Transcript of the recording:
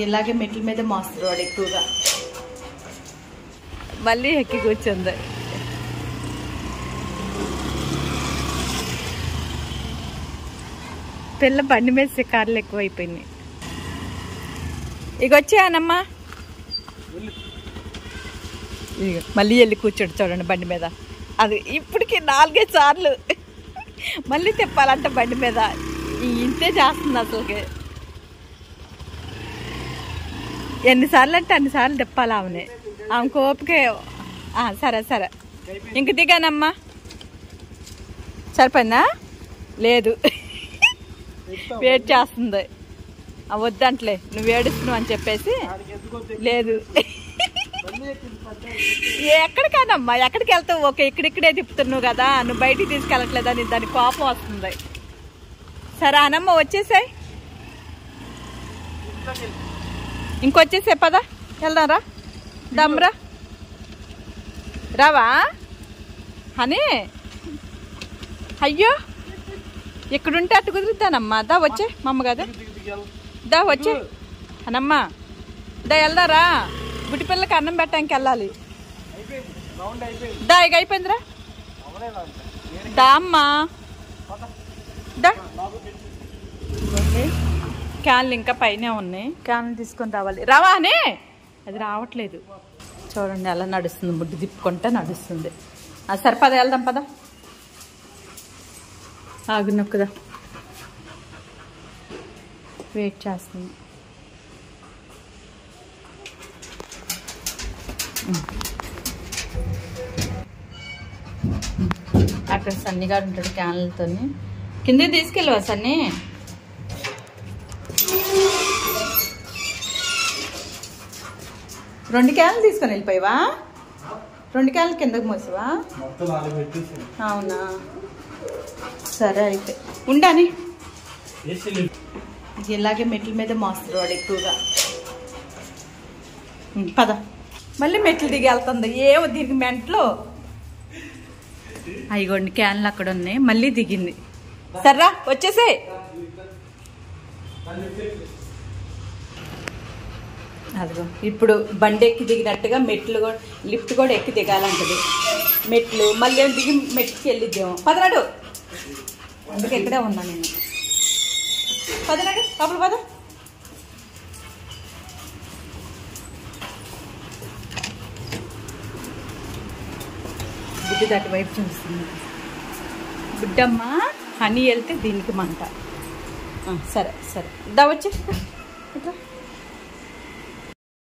ఇలాగే మెట్ల మీద మోస్తారు వాడు ఎక్కువగా. మళ్ళీ ఎక్కి కూర్చుంది. పిల్ల బండి మీద షికారులు ఎక్కువైపోయినాయి. ఇక వచ్చానమ్మా. ఇక మళ్ళీ వెళ్ళి కూర్చోడు చూడండి బండి మీద. అది ఇప్పటికి 4 సార్లు మళ్ళీ తిప్పాలంట బండి మీద. ఇంతే చేస్తుంది అసలుకి. ఎన్నిసార్లు అంటే అన్నిసార్లు తిప్పాలి ఆమెని. ఆమెకు ఓపికే. సరే సరే ఇంక దిగానమ్మా. సరిపోయిందా? లేదు వెయిట్ చేస్తుంది. వద్దంటలే నువ్వు ఏడుస్తున్నావు అని చెప్పేసి. లేదు ఎక్కడికానమ్మా, ఎక్కడికి వెళ్తావు? ఓకే ఇక్కడిక్కడే తిప్పుతున్నావు కదా, నువ్వు బయటికి తీసుకెళ్ళట్లేదా? నీ దాని కోపం వస్తుంది. సరే అనమ్మ వచ్చేసాయి. ఇంకొచ్చేసే పదా వెళ్దాం. రా దమ్రా రావా అని. అయ్యో ఇక్కడుంటే అట్టు కుదురుద్దానమ్మా. దా వచ్చే మా అమ్మ కదా. దా వచ్చే అనమ్మా. దా వెళ్దారా, గుడి పిల్లకి అన్నం పెట్టడానికి వెళ్ళాలి. దా ఇక అయిపోయిందిరా. దా అమ్మా దా. క్యాన్లు ఇంకా పైనే ఉన్నాయి, క్యాన్లు తీసుకొని రావాలి. రావా అని. అది రావట్లేదు చూడండి అలా నడుస్తుంది, ముడ్డు తిప్పుకుంటా నడుస్తుంది. సరే పద వెళ్దాం పద. ఆగు నొక్కుదా, వెయిట్ చేస్తుంది. అక్కడ సన్నిగాడు ఉంటాడు క్యాన్లతో. కిందకి తీసుకెళ్ళవా సన్ని? రెండు క్యాన్లు తీసుకొని వెళ్ళిపోయావా? 2 క్యాన్లు కిందకు మోసావా? అవునా సరే అయితే ఉండని. ఇలాగే మెట్ల మీద మోస్తారు వాడు ఎక్కువగా. పద మళ్ళీ మెట్లు దిగి వెళ్తుంది. ఏమో దీనికి మెంట్లో. అయిగోండి క్యాన్లు అక్కడ ఉన్నాయి, మళ్ళీ దిగింది. సర్రా వచ్చేసే. అదిగో ఇప్పుడు బండి ఎక్కి దిగినట్టుగా మెట్లు కూడా, లిఫ్ట్ కూడా ఎక్కి దిగాలంటది. మెట్లు మళ్ళీ దిగి మెట్లకి వెళ్ళిద్దాము. పదనాడు అందుకే ఇక్కడే ఉన్నా నేను. పదనాడు లోపల పద. బుడ్డి దాటి వైపు చూస్తుంది. బుడ్డమ్మ హనీ వెళ్తే దీనికి మంట. సరే సరే దా వచ్చే.